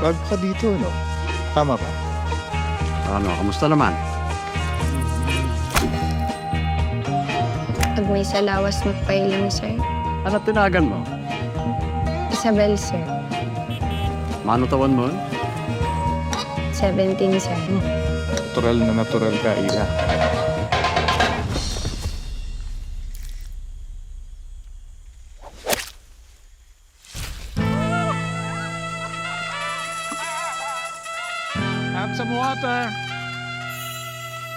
bago ka dito, no? Tama ba? Ano, kamusta naman? Pag may salawas magpailam, sir. Ano tinagan mo? Isabel, sir. Mano tawan mo? 17, sir. Natural na natural ka, Ira. Have some water.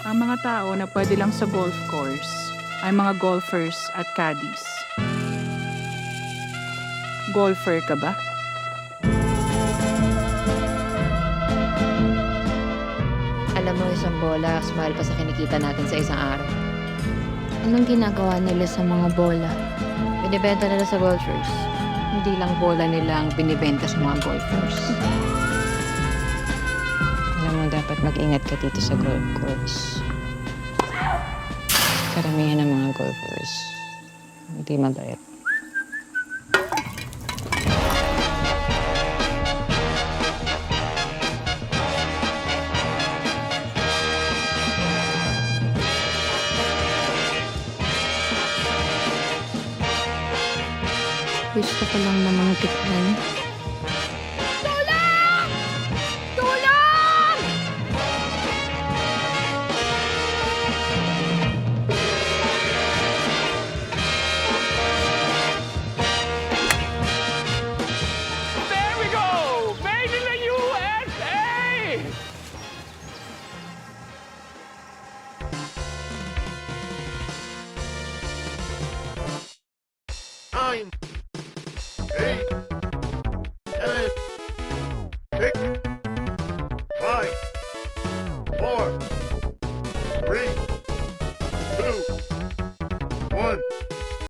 Ang mga tao na pwede lang sa golf course ay mga golfers at caddies. Golfer ka ba? Alam mo, isang bola, mas mahal pa sa kinikita natin sa isang araw. Anong ginagawa nila sa mga bola? Binibenta nila sa golfers. Hindi lang bola nila ang binibenta sa mga golfers. Alam mo, dapat mag-ingat ka dito sa golf course. Karamihan ng mga golfers, hindi mabait. Gusto ko lang namang tikman. There we go! Made in the USA! Nine, eight,